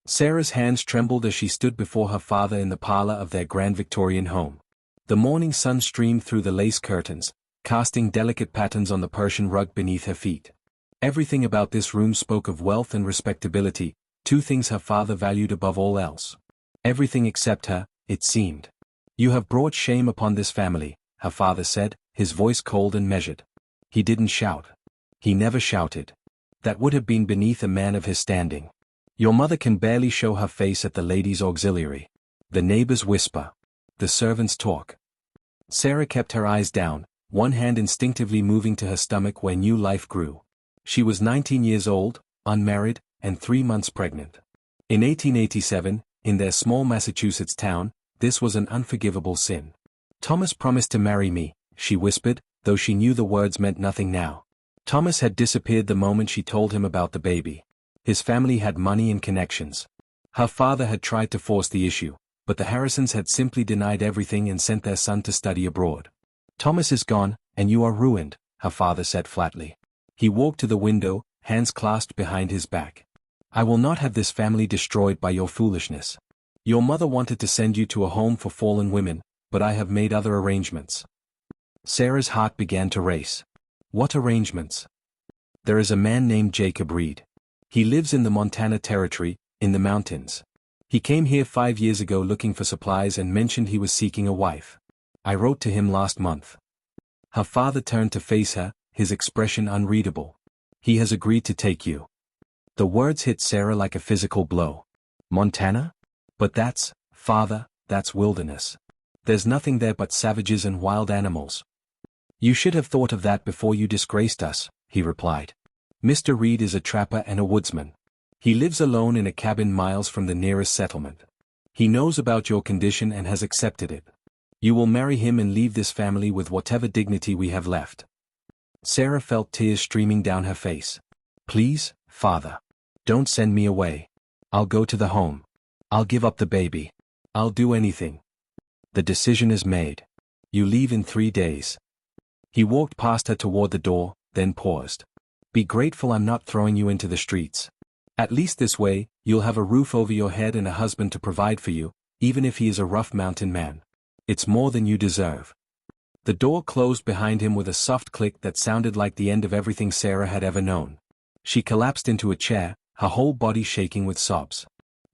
Sarah's hands trembled as she stood before her father in the parlor of their grand Victorian home. The morning sun streamed through the lace curtains, casting delicate patterns on the Persian rug beneath her feet. Everything about this room spoke of wealth and respectability, two things her father valued above all else. Everything except her, it seemed. "You have brought shame upon this family," her father said, his voice cold and measured. He didn't shout. He never shouted. That would have been beneath a man of his standing. "Your mother can barely show her face at the ladies' auxiliary. The neighbors whisper. The servants talk." Sarah kept her eyes down, one hand instinctively moving to her stomach where new life grew. She was 19 years old, unmarried, and 3 months pregnant. In 1887, in their small Massachusetts town, this was an unforgivable sin. "Thomas promised to marry me," she whispered, though she knew the words meant nothing now. Thomas had disappeared the moment she told him about the baby. His family had money and connections. Her father had tried to force the issue, but the Harrisons had simply denied everything and sent their son to study abroad. "Thomas is gone, and you are ruined," her father said flatly. He walked to the window, hands clasped behind his back. "I will not have this family destroyed by your foolishness. Your mother wanted to send you to a home for fallen women, but I have made other arrangements." Sarah's heart began to race. "What arrangements?" "There is a man named Jacob Reed. He lives in the Montana Territory, in the mountains. He came here 5 years ago looking for supplies and mentioned he was seeking a wife. I wrote to him last month." Her father turned to face her, his expression unreadable. "He has agreed to take you." The words hit Sarah like a physical blow. "Montana? But father, that's wilderness. There's nothing there but savages and wild animals." "You should have thought of that before you disgraced us," he replied. "Mr. Reed is a trapper and a woodsman. He lives alone in a cabin miles from the nearest settlement. He knows about your condition and has accepted it. You will marry him and leave this family with whatever dignity we have left." Sarah felt tears streaming down her face. "Please, father. Don't send me away. I'll go to the home. I'll give up the baby. I'll do anything. The decision is made. You leave in 3 days." He walked past her toward the door, then paused. "Be grateful I'm not throwing you into the streets. At least this way, you'll have a roof over your head and a husband to provide for you, even if he is a rough mountain man. It's more than you deserve." The door closed behind him with a soft click that sounded like the end of everything Sarah had ever known. She collapsed into a chair, her whole body shaking with sobs.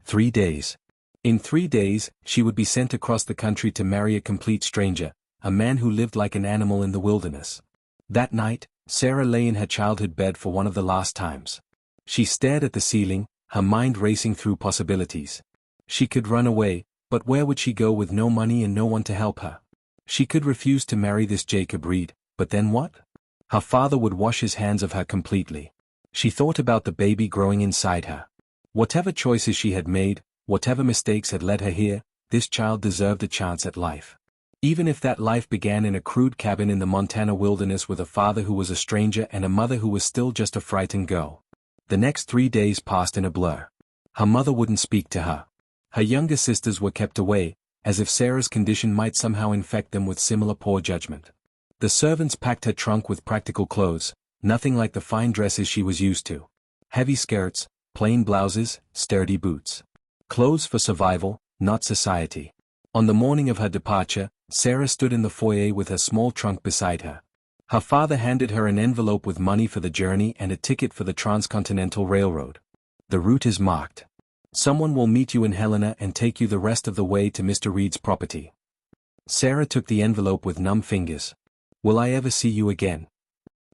3 days. In 3 days, she would be sent across the country to marry a complete stranger, a man who lived like an animal in the wilderness. That night, Sarah lay in her childhood bed for one of the last times. She stared at the ceiling, her mind racing through possibilities. She could run away, but where would she go with no money and no one to help her? She could refuse to marry this Jacob Reed, but then what? Her father would wash his hands of her completely. She thought about the baby growing inside her. Whatever choices she had made, whatever mistakes had led her here, this child deserved a chance at life. Even if that life began in a crude cabin in the Montana wilderness with a father who was a stranger and a mother who was still just a frightened girl. The next 3 days passed in a blur. Her mother wouldn't speak to her. Her younger sisters were kept away, as if Sarah's condition might somehow infect them with similar poor judgment. The servants packed her trunk with practical clothes, nothing like the fine dresses she was used to. Heavy skirts, plain blouses, sturdy boots. Clothes for survival, not society. On the morning of her departure, Sarah stood in the foyer with her small trunk beside her. Her father handed her an envelope with money for the journey and a ticket for the Transcontinental Railroad. "The route is marked. Someone will meet you in Helena and take you the rest of the way to Mr. Reed's property." Sarah took the envelope with numb fingers. "Will I ever see you again?"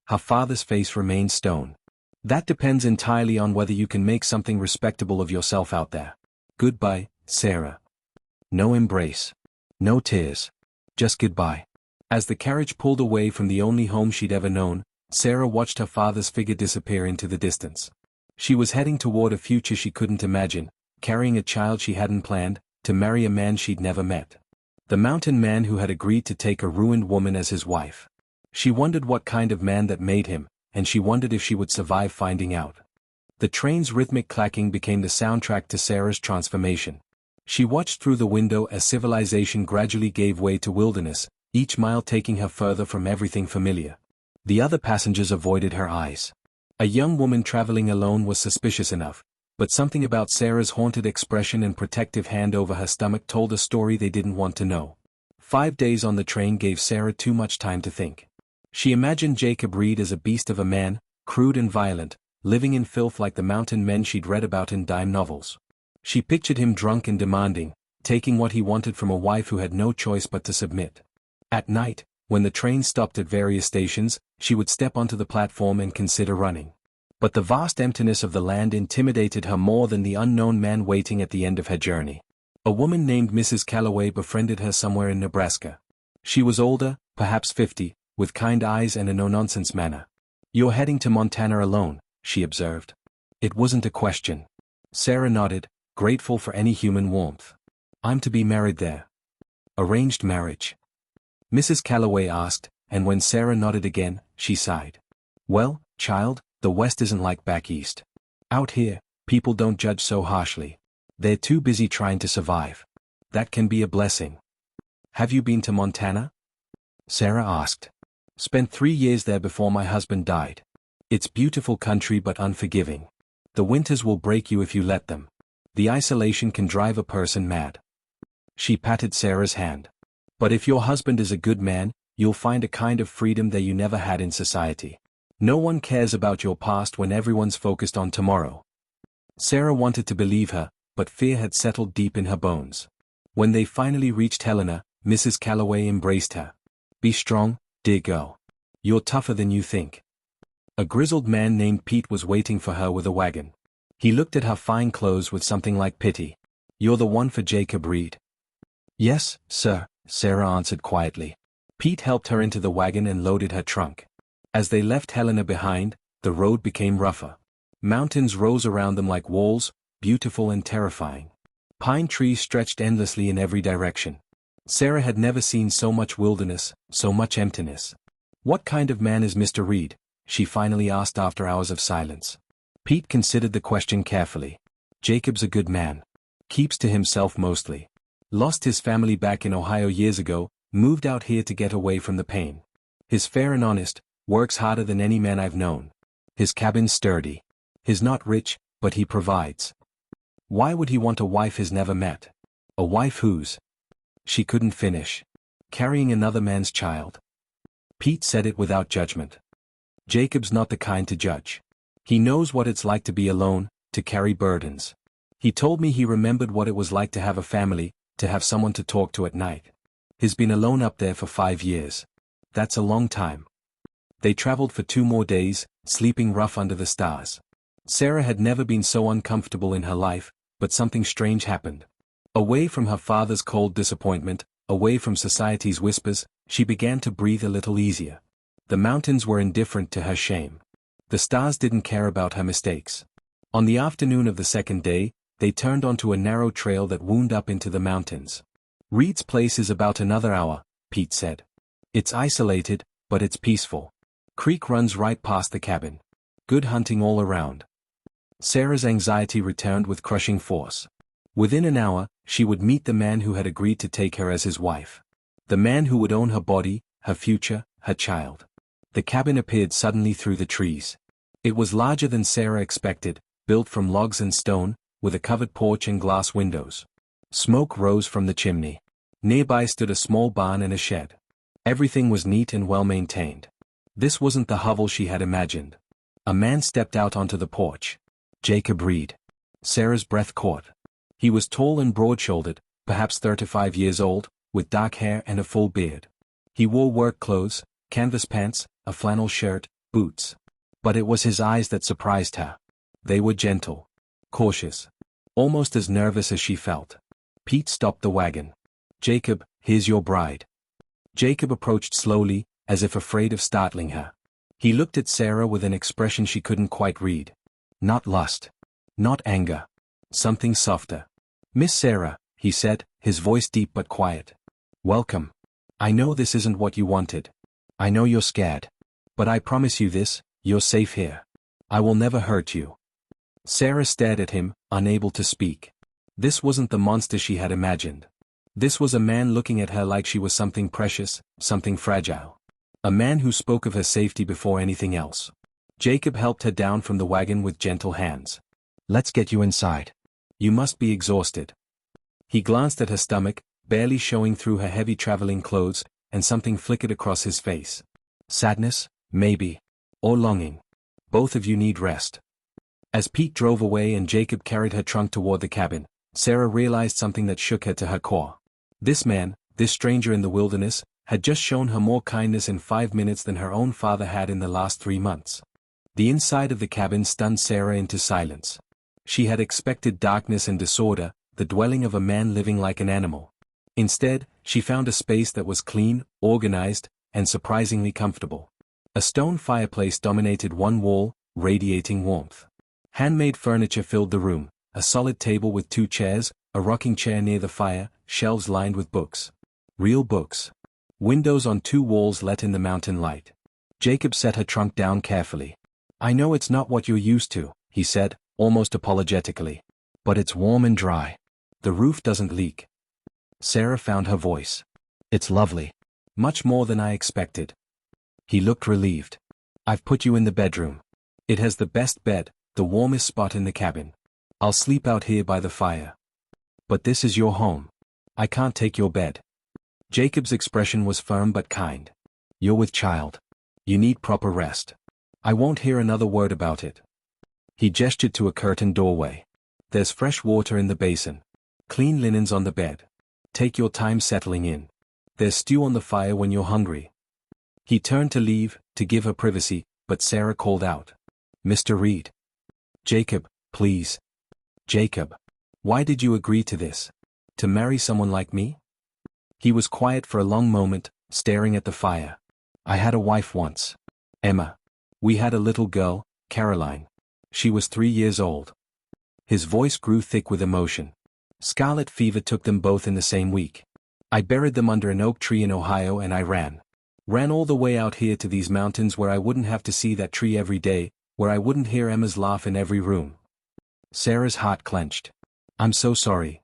Her father's face remained stone. "That depends entirely on whether you can make something respectable of yourself out there. Goodbye, Sarah." No embrace. No tears. Just goodbye. As the carriage pulled away from the only home she'd ever known, Sarah watched her father's figure disappear into the distance. She was heading toward a future she couldn't imagine, carrying a child she hadn't planned, to marry a man she'd never met. The mountain man who had agreed to take a ruined woman as his wife. She wondered what kind of man that made him, and she wondered if she would survive finding out. The train's rhythmic clacking became the soundtrack to Sarah's transformation. She watched through the window as civilization gradually gave way to wilderness, each mile taking her further from everything familiar. The other passengers avoided her eyes. A young woman traveling alone was suspicious enough, But something about Sarah's haunted expression and protective hand over her stomach told a story they didn't want to know. 5 days on the train gave Sarah too much time to think. She imagined Jacob Reed as a beast of a man, crude and violent, living in filth like the mountain men she'd read about in dime novels. She pictured him drunk and demanding, taking what he wanted from a wife who had no choice but to submit. At night, when the train stopped at various stations, she would step onto the platform and consider running. But the vast emptiness of the land intimidated her more than the unknown man waiting at the end of her journey. A woman named Mrs. Calloway befriended her somewhere in Nebraska. She was older, perhaps 50, with kind eyes and a no-nonsense manner. "You're heading to Montana alone," she observed. It wasn't a question. Sarah nodded, grateful for any human warmth. "I'm to be married there." "Arranged marriage?" Mrs. Calloway asked, and when Sarah nodded again, she sighed. "Well, child, the West isn't like back East. Out here, people don't judge so harshly. They're too busy trying to survive. That can be a blessing." "Have you been to Montana?" Sarah asked. "Spent 3 years there before my husband died. It's beautiful country but unforgiving. The winters will break you if you let them. The isolation can drive a person mad." She patted Sarah's hand. "But if your husband is a good man, you'll find a kind of freedom that you never had in society. No one cares about your past when everyone's focused on tomorrow." Sarah wanted to believe her, but fear had settled deep in her bones. When they finally reached Helena, Mrs. Calloway embraced her. "Be strong, dear girl. You're tougher than you think." A grizzled man named Pete was waiting for her with a wagon. He looked at her fine clothes with something like pity. "You're the one for Jacob Reed?" "Yes, sir," Sarah answered quietly. Pete helped her into the wagon and loaded her trunk. As they left Helena behind, the road became rougher. Mountains rose around them like walls, beautiful and terrifying. Pine trees stretched endlessly in every direction. Sarah had never seen so much wilderness, so much emptiness. "What kind of man is Mr. Reed?" she finally asked after hours of silence. Pete considered the question carefully. "Jacob's a good man. Keeps to himself mostly. Lost his family back in Ohio years ago, moved out here to get away from the pain. He's fair and honest, works harder than any man I've known. His cabin's sturdy. He's not rich, but he provides." Why would he want a wife he's never met? A wife who's... She couldn't finish. Carrying another man's child. Pete said it without judgment. "Jacob's not the kind to judge. He knows what it's like to be alone, to carry burdens. He told me he remembered what it was like to have a family, to have someone to talk to at night. He's been alone up there for 5 years. That's a long time." They traveled for 2 more days, sleeping rough under the stars. Sarah had never been so uncomfortable in her life, but something strange happened. Away from her father's cold disappointment, away from society's whispers, she began to breathe a little easier. The mountains were indifferent to her shame. The stars didn't care about her mistakes. On the afternoon of the second day, they turned onto a narrow trail that wound up into the mountains. "Reed's place is about another hour," Pete said. "It's isolated, but it's peaceful. Creek runs right past the cabin. Good hunting all around." Sarah's anxiety returned with crushing force. Within an hour, she would meet the man who had agreed to take her as his wife. The man who would own her body, her future, her child. The cabin appeared suddenly through the trees. It was larger than Sarah expected, built from logs and stone, with a covered porch and glass windows. Smoke rose from the chimney. Nearby stood a small barn and a shed. Everything was neat and well maintained. This wasn't the hovel she had imagined. A man stepped out onto the porch. Jacob Reed. Sarah's breath caught. He was tall and broad-shouldered, perhaps 35 years old, with dark hair and a full beard. He wore work clothes, canvas pants, a flannel shirt, boots. But it was his eyes that surprised her. They were gentle. Cautious. Almost as nervous as she felt. Pete stopped the wagon. "Jacob, here's your bride." Jacob approached slowly, as if afraid of startling her. He looked at Sarah with an expression she couldn't quite read. Not lust. Not anger. Something softer. "Miss Sarah," he said, his voice deep but quiet. "Welcome. I know this isn't what you wanted. I know you're scared. But I promise you this, you're safe here. I will never hurt you." Sarah stared at him, unable to speak. This wasn't the monster she had imagined. This was a man looking at her like she was something precious, something fragile. A man who spoke of her safety before anything else. Jacob helped her down from the wagon with gentle hands. Let's get you inside. You must be exhausted. He glanced at her stomach, barely showing through her heavy traveling clothes, and something flickered across his face. Sadness, maybe. Or longing. Both of you need rest. As Pete drove away and Jacob carried her trunk toward the cabin, Sarah realized something that shook her to her core. This man, this stranger in the wilderness, had just shown her more kindness in 5 minutes than her own father had in the last 3 months. The inside of the cabin stunned Sarah into silence. She had expected darkness and disorder, the dwelling of a man living like an animal. Instead, she found a space that was clean, organized, and surprisingly comfortable. A stone fireplace dominated one wall, radiating warmth. Handmade furniture filled the room, a solid table with 2 chairs, a rocking chair near the fire, shelves lined with books. Real books. Windows on 2 walls let in the mountain light. Jacob set her trunk down carefully. I know it's not what you're used to, he said, almost apologetically. But it's warm and dry. The roof doesn't leak. Sarah found her voice. It's lovely. Much more than I expected. He looked relieved. I've put you in the bedroom. It has the best bed, the warmest spot in the cabin. I'll sleep out here by the fire. But this is your home. I can't take your bed. Jacob's expression was firm but kind. You're with child. You need proper rest. I won't hear another word about it. He gestured to a curtained doorway. There's fresh water in the basin. Clean linens on the bed. Take your time settling in. There's stew on the fire when you're hungry. He turned to leave, to give her privacy, but Sarah called out. Mr. Reed. Jacob, please. Jacob. Why did you agree to this? To marry someone like me? He was quiet for a long moment, staring at the fire. I had a wife once. Emma. We had a little girl, Caroline. She was 3 years old. His voice grew thick with emotion. Scarlet fever took them both in the same week. I buried them under an oak tree in Ohio and I ran. Ran all the way out here to these mountains where I wouldn't have to see that tree every day, where I wouldn't hear Emma's laugh in every room. Sarah's heart clenched. I'm so sorry.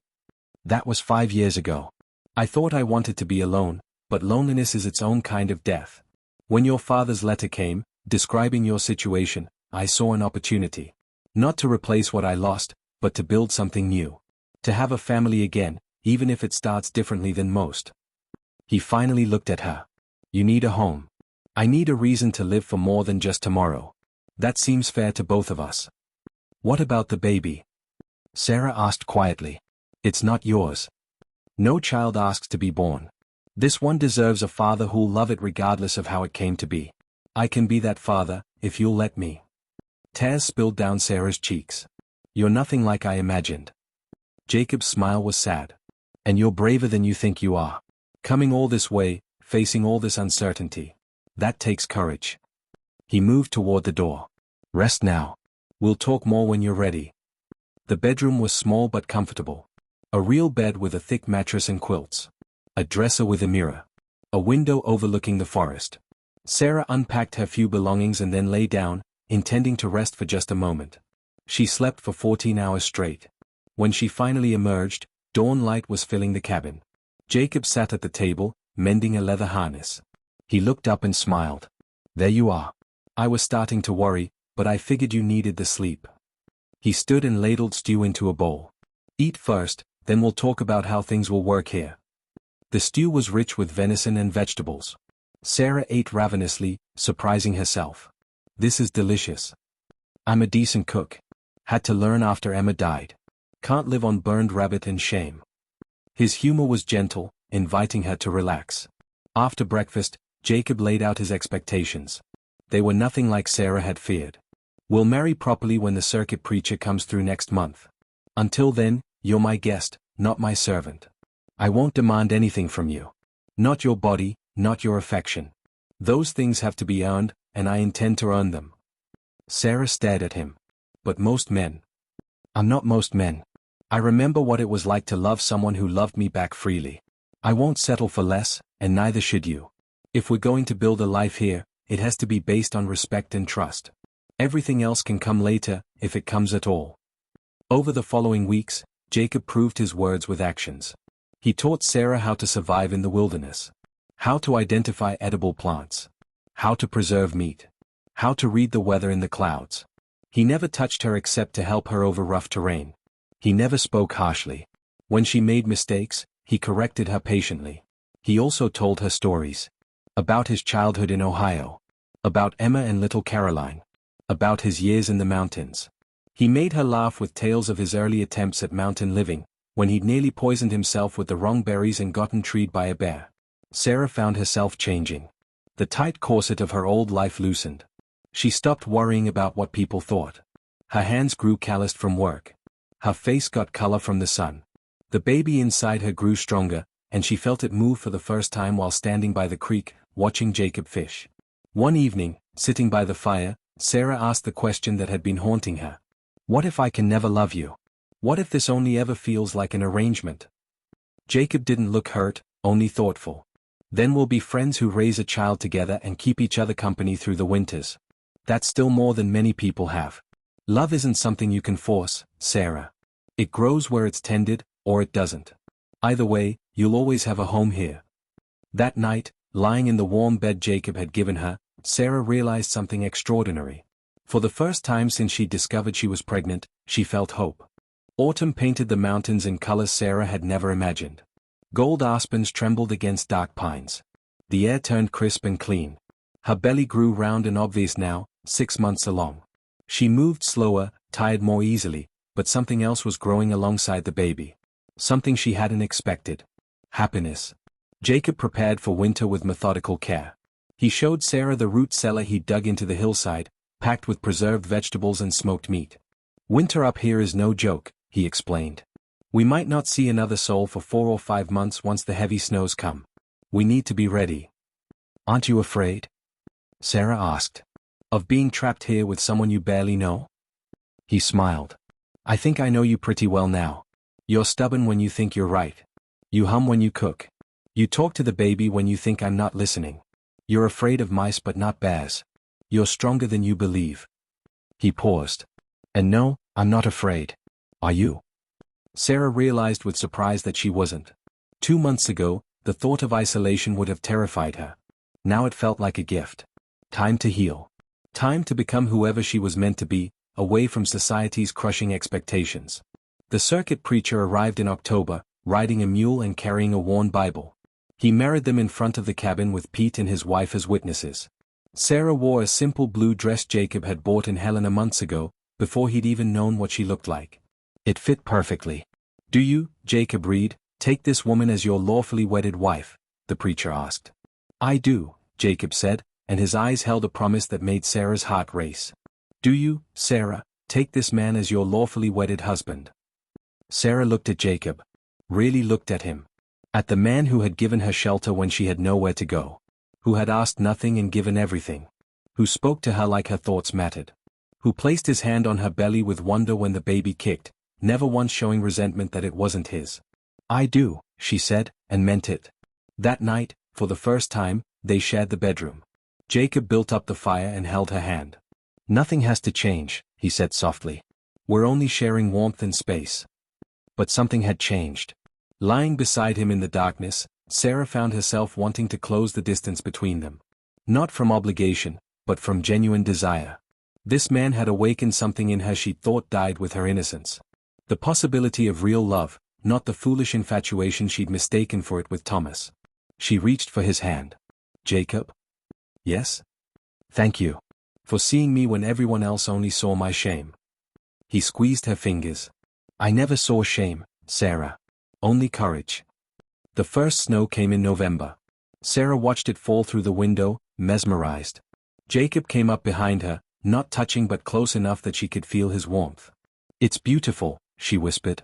That was 5 years ago. I thought I wanted to be alone, but loneliness is its own kind of death. When your father's letter came, describing your situation, I saw an opportunity. Not to replace what I lost, but to build something new. To have a family again, even if it starts differently than most. He finally looked at her. You need a home. I need a reason to live for more than just tomorrow. That seems fair to both of us. What about the baby? Sarah asked quietly. It's not yours. No child asks to be born. This one deserves a father who'll love it regardless of how it came to be. I can be that father, if you'll let me. Tears spilled down Sarah's cheeks. You're nothing like I imagined. Jacob's smile was sad. And you're braver than you think you are. Coming all this way, facing all this uncertainty. That takes courage. He moved toward the door. Rest now. We'll talk more when you're ready. The bedroom was small but comfortable. A real bed with a thick mattress and quilts. A dresser with a mirror. A window overlooking the forest. Sarah unpacked her few belongings and then lay down, intending to rest for just a moment. She slept for 14 hours straight. When she finally emerged, dawn light was filling the cabin. Jacob sat at the table, mending a leather harness. He looked up and smiled. There you are. I was starting to worry, but I figured you needed the sleep. He stood and ladled stew into a bowl. Eat first, then we'll talk about how things will work here. The stew was rich with venison and vegetables. Sarah ate ravenously, surprising herself. This is delicious. I'm a decent cook. Had to learn after Emma died. Can't live on burned rabbit and shame. His humor was gentle, inviting her to relax. After breakfast, Jacob laid out his expectations. They were nothing like Sarah had feared. We'll marry properly when the circuit preacher comes through next month. Until then, you're my guest, not my servant. I won't demand anything from you. Not your body, not your affection. Those things have to be earned, and I intend to earn them. Sarah stared at him. But most men. I'm not most men. I remember what it was like to love someone who loved me back freely. I won't settle for less, and neither should you. If we're going to build a life here, it has to be based on respect and trust. Everything else can come later, if it comes at all. Over the following weeks, Jacob proved his words with actions. He taught Sarah how to survive in the wilderness. How to identify edible plants. How to preserve meat. How to read the weather in the clouds. He never touched her except to help her over rough terrain. He never spoke harshly. When she made mistakes, he corrected her patiently. He also told her stories. About his childhood in Ohio. About Emma and little Caroline. About his years in the mountains. He made her laugh with tales of his early attempts at mountain living, when he'd nearly poisoned himself with the wrong berries and gotten treed by a bear. Sarah found herself changing. The tight corset of her old life loosened. She stopped worrying about what people thought. Her hands grew calloused from work. Her face got color from the sun. The baby inside her grew stronger, and she felt it move for the first time while standing by the creek, watching Jacob fish. One evening, sitting by the fire, Sarah asked the question that had been haunting her. What if I can never love you? What if this only ever feels like an arrangement? Jacob didn't look hurt, only thoughtful. Then we'll be friends who raise a child together and keep each other company through the winters. That's still more than many people have. Love isn't something you can force, Sarah. It grows where it's tended, or it doesn't. Either way, you'll always have a home here. That night, lying in the warm bed Jacob had given her, Sarah realized something extraordinary. For the first time since she discovered she was pregnant, she felt hope. Autumn painted the mountains in colors Sarah had never imagined. Gold aspens trembled against dark pines. The air turned crisp and clean. Her belly grew round and obvious now, 6 months along. She moved slower, tired more easily, but something else was growing alongside the baby. Something she hadn't expected. Happiness. Jacob prepared for winter with methodical care. He showed Sarah the root cellar he'd dug into the hillside, packed with preserved vegetables and smoked meat. Winter up here is no joke, he explained. We might not see another soul for 4 or 5 months once the heavy snows come. We need to be ready. Aren't you afraid? Sarah asked. Of being trapped here with someone you barely know? He smiled. I think I know you pretty well now. You're stubborn when you think you're right. You hum when you cook. You talk to the baby when you think I'm not listening. You're afraid of mice but not bears. You're stronger than you believe. He paused. And no, I'm not afraid. Are you? Sarah realized with surprise that she wasn't. 2 months ago, the thought of isolation would have terrified her. Now it felt like a gift. Time to heal. Time to become whoever she was meant to be, away from society's crushing expectations. The circuit preacher arrived in October, riding a mule and carrying a worn Bible. He married them in front of the cabin with Pete and his wife as witnesses. Sarah wore a simple blue dress Jacob had bought in Helena months ago, before he'd even known what she looked like. It fit perfectly. Do you, Jacob Reed, take this woman as your lawfully wedded wife? The preacher asked. I do, Jacob said, and his eyes held a promise that made Sarah's heart race. Do you, Sarah, take this man as your lawfully wedded husband? Sarah looked at Jacob. Really looked at him. At the man who had given her shelter when she had nowhere to go. Who had asked nothing and given everything. Who spoke to her like her thoughts mattered. Who placed his hand on her belly with wonder when the baby kicked, never once showing resentment that it wasn't his. I do, she said, and meant it. That night, for the first time, they shared the bedroom. Jacob built up the fire and held her hand. Nothing has to change, he said softly. We're only sharing warmth and space. But something had changed. Lying beside him in the darkness, Sarah found herself wanting to close the distance between them. Not from obligation, but from genuine desire. This man had awakened something in her she'd thought died with her innocence. The possibility of real love, not the foolish infatuation she'd mistaken for it with Thomas. She reached for his hand. Jacob? Yes? Thank you. For seeing me when everyone else only saw my shame. He squeezed her fingers. I never saw shame, Sarah. Only courage. The first snow came in November. Sarah watched it fall through the window, mesmerized. Jacob came up behind her, not touching but close enough that she could feel his warmth. It's beautiful, she whispered.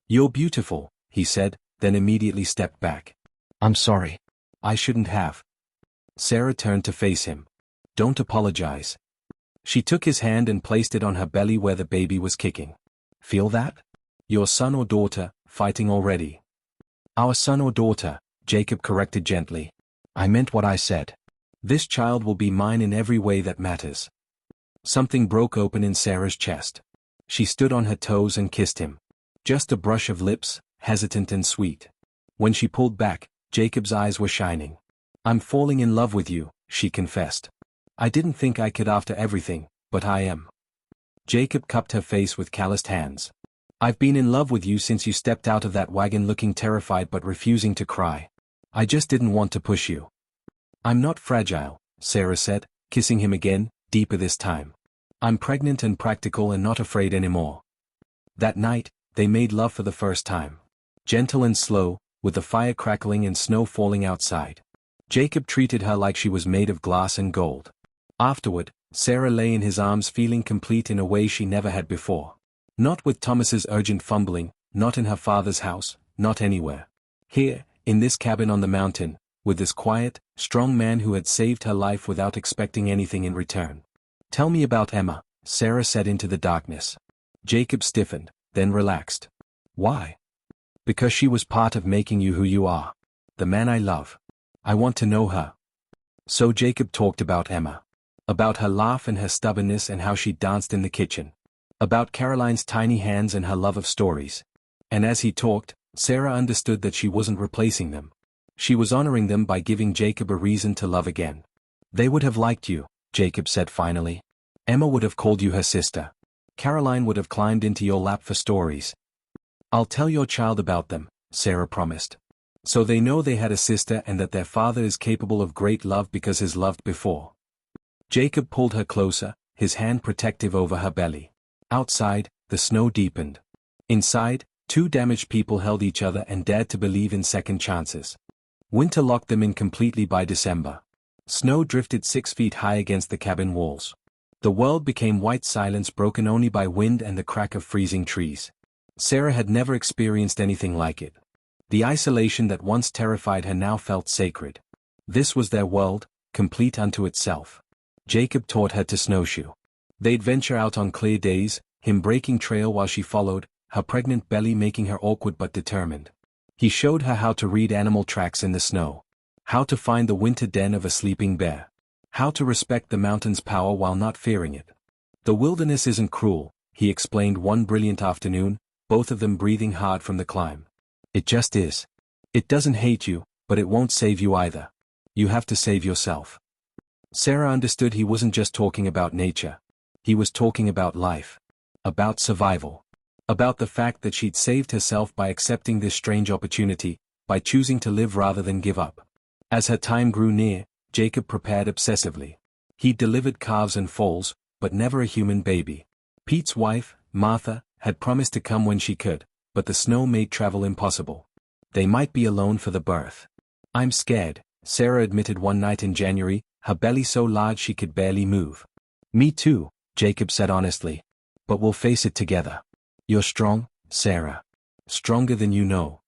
You're beautiful, he said, then immediately stepped back. I'm sorry. I shouldn't have. Sarah turned to face him. Don't apologize. She took his hand and placed it on her belly where the baby was kicking. Feel that? Your son or daughter, fighting already. Our son or daughter, Jacob corrected gently. I meant what I said. This child will be mine in every way that matters. Something broke open in Sarah's chest. She stood on her toes and kissed him. Just a brush of lips, hesitant and sweet. When she pulled back, Jacob's eyes were shining. I'm falling in love with you, she confessed. I didn't think I could after everything, but I am. Jacob cupped her face with calloused hands. I've been in love with you since you stepped out of that wagon looking terrified but refusing to cry. I just didn't want to push you. I'm not fragile, Sarah said, kissing him again, deeper this time. I'm pregnant and practical and not afraid anymore. That night, they made love for the first time. Gentle and slow, with the fire crackling and snow falling outside. Jacob treated her like she was made of glass and gold. Afterward, Sarah lay in his arms feeling complete in a way she never had before. Not with Thomas's urgent fumbling, not in her father's house, not anywhere. Here, in this cabin on the mountain, with this quiet, strong man who had saved her life without expecting anything in return. Tell me about Emma, Sarah said into the darkness. Jacob stiffened, then relaxed. Why? Because she was part of making you who you are. The man I love. I want to know her. So Jacob talked about Emma. About her laugh and her stubbornness and how she danced in the kitchen. About Caroline's tiny hands and her love of stories. And as he talked, Sarah understood that she wasn't replacing them. She was honoring them by giving Jacob a reason to love again. They would have liked you, Jacob said finally. Emma would have called you her sister. Caroline would have climbed into your lap for stories. I'll tell your child about them, Sarah promised. So they know they had a sister and that their father is capable of great love because he's loved before. Jacob pulled her closer, his hand protective over her belly. Outside, the snow deepened. Inside, two damaged people held each other and dared to believe in second chances. Winter locked them in completely by December. Snow drifted 6 feet high against the cabin walls. The world became white silence broken only by wind and the crack of freezing trees. Sarah had never experienced anything like it. The isolation that once terrified her now felt sacred. This was their world, complete unto itself. Jacob taught her to snowshoe. They'd venture out on clear days, him breaking trail while she followed, her pregnant belly making her awkward but determined. He showed her how to read animal tracks in the snow. How to find the winter den of a sleeping bear. How to respect the mountain's power while not fearing it. The wilderness isn't cruel, he explained one brilliant afternoon, both of them breathing hard from the climb. It just is. It doesn't hate you, but it won't save you either. You have to save yourself. Sarah understood he wasn't just talking about nature. He was talking about life. About survival. About the fact that she'd saved herself by accepting this strange opportunity, by choosing to live rather than give up. As her time grew near, Jacob prepared obsessively. He'd delivered calves and foals, but never a human baby. Pete's wife, Martha, had promised to come when she could, but the snow made travel impossible. They might be alone for the birth. I'm scared, Sarah admitted one night in January, her belly so large she could barely move. Me too, Jacob said honestly. But we'll face it together. You're strong, Sarah. Stronger than you know.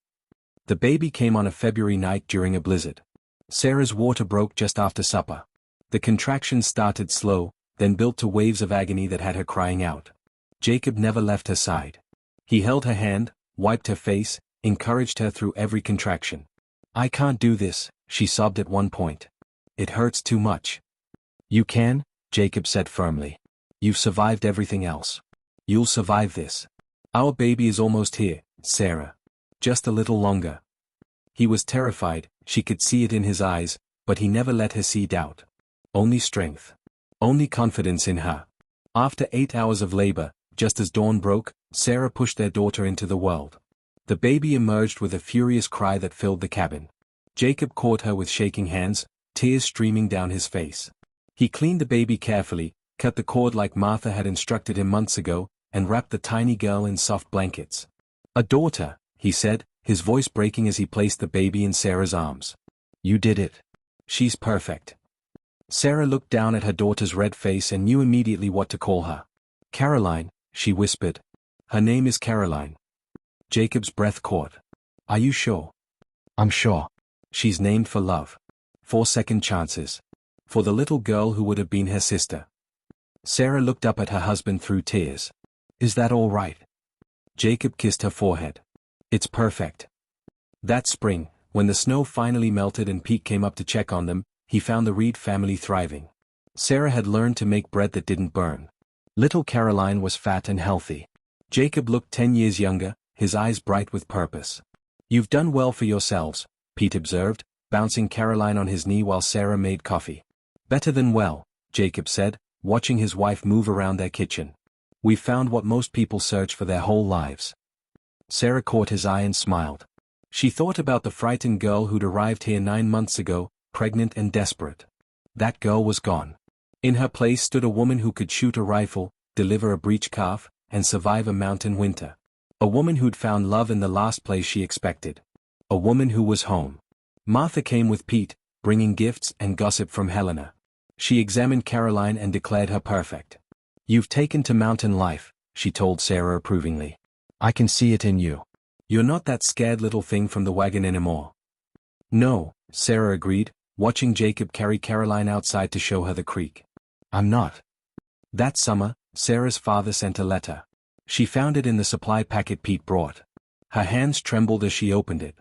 The baby came on a February night during a blizzard. Sarah's water broke just after supper. The contractions started slow, then built to waves of agony that had her crying out. Jacob never left her side. He held her hand, wiped her face, encouraged her through every contraction. I can't do this, she sobbed at one point. It hurts too much. You can, Jacob said firmly. You've survived everything else. You'll survive this. Our baby is almost here, Sarah. Just a little longer. He was terrified, she could see it in his eyes, but he never let her see doubt. Only strength. Only confidence in her. After 8 hours of labor, just as dawn broke, Sarah pushed their daughter into the world. The baby emerged with a furious cry that filled the cabin. Jacob caught her with shaking hands, tears streaming down his face. He cleaned the baby carefully, cut the cord like Martha had instructed him months ago, and wrapped the tiny girl in soft blankets. A daughter, he said, his voice breaking as he placed the baby in Sarah's arms. You did it. She's perfect. Sarah looked down at her daughter's red face and knew immediately what to call her. Caroline, she whispered. Her name is Caroline. Jacob's breath caught. Are you sure? I'm sure. She's named for love. 4 second chances. For the little girl who would have been her sister. Sarah looked up at her husband through tears. Is that all right? Jacob kissed her forehead. It's perfect. That spring, when the snow finally melted and Pete came up to check on them, he found the Reed family thriving. Sarah had learned to make bread that didn't burn. Little Caroline was fat and healthy. Jacob looked 10 years younger, his eyes bright with purpose. You've done well for yourselves, Pete observed, bouncing Caroline on his knee while Sarah made coffee. Better than well, Jacob said, watching his wife move around their kitchen. We found what most people search for their whole lives. Sarah caught his eye and smiled. She thought about the frightened girl who'd arrived here 9 months ago, pregnant and desperate. That girl was gone. In her place stood a woman who could shoot a rifle, deliver a breech calf, and survive a mountain winter. A woman who'd found love in the last place she expected. A woman who was home. Martha came with Pete, bringing gifts and gossip from Helena. She examined Caroline and declared her perfect. "You've taken to mountain life," she told Sarah approvingly. "I can see it in you. You're not that scared little thing from the wagon anymore." "No," Sarah agreed, watching Jacob carry Caroline outside to show her the creek. "I'm not." That summer, Sarah's father sent a letter. She found it in the supply packet Pete brought. Her hands trembled as she opened it.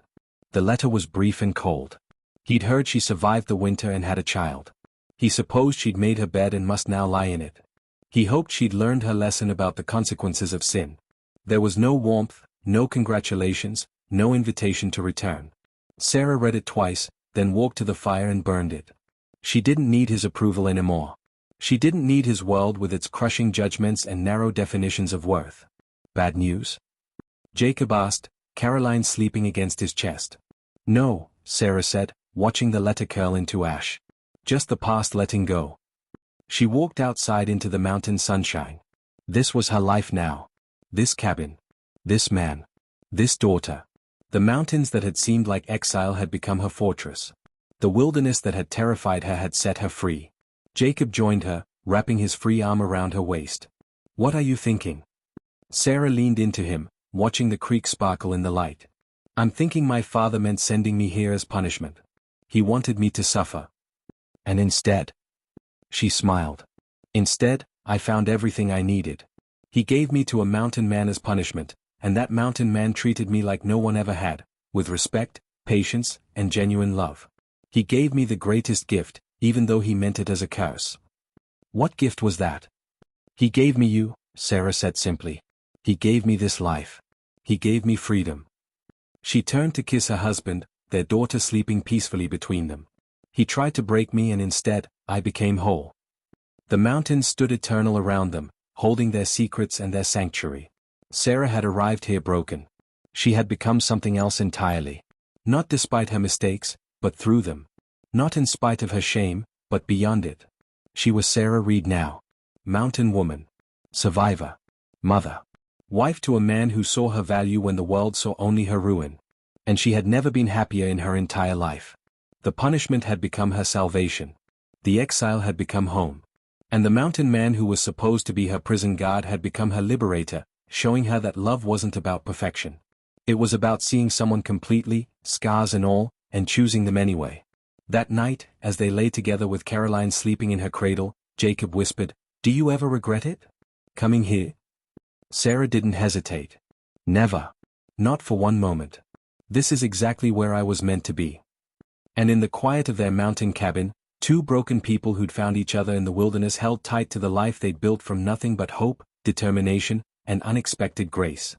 The letter was brief and cold. He'd heard she survived the winter and had a child. He supposed she'd made her bed and must now lie in it. He hoped she'd learned her lesson about the consequences of sin. There was no warmth, no congratulations, no invitation to return. Sarah read it twice, then walked to the fire and burned it. She didn't need his approval anymore. She didn't need his world with its crushing judgments and narrow definitions of worth. "Bad news?" Jacob asked, Caroline sleeping against his chest. "No," Sarah said, watching the letter curl into ash. "Just the past letting go." She walked outside into the mountain sunshine. This was her life now. This cabin. This man. This daughter. The mountains that had seemed like exile had become her fortress. The wilderness that had terrified her had set her free. Jacob joined her, wrapping his free arm around her waist. "What are you thinking?" Sarah leaned into him, watching the creek sparkle in the light. "I'm thinking my father meant sending me here as punishment. He wanted me to suffer. And instead..." She smiled. "Instead, I found everything I needed. He gave me to a mountain man as punishment, and that mountain man treated me like no one ever had, with respect, patience, and genuine love. He gave me the greatest gift, even though he meant it as a curse." "What gift was that?" "He gave me you," Sarah said simply. "He gave me this life. He gave me freedom." She turned to kiss her husband, their daughter sleeping peacefully between them. "He tried to break me and instead, I became whole." The mountains stood eternal around them, holding their secrets and their sanctuary. Sarah had arrived here broken. She had become something else entirely. Not despite her mistakes, but through them. Not in spite of her shame, but beyond it. She was Sarah Reed now. Mountain woman. Survivor. Mother. Wife to a man who saw her value when the world saw only her ruin. And she had never been happier in her entire life. The punishment had become her salvation. The exile had become home. And the mountain man who was supposed to be her prison guard had become her liberator, showing her that love wasn't about perfection. It was about seeing someone completely, scars and all, and choosing them anyway. That night, as they lay together with Caroline sleeping in her cradle, Jacob whispered, "Do you ever regret it? Coming here?" Sarah didn't hesitate. "Never. Not for one moment. This is exactly where I was meant to be." And in the quiet of their mountain cabin, two broken people who'd found each other in the wilderness held tight to the life they'd built from nothing but hope, determination, and unexpected grace.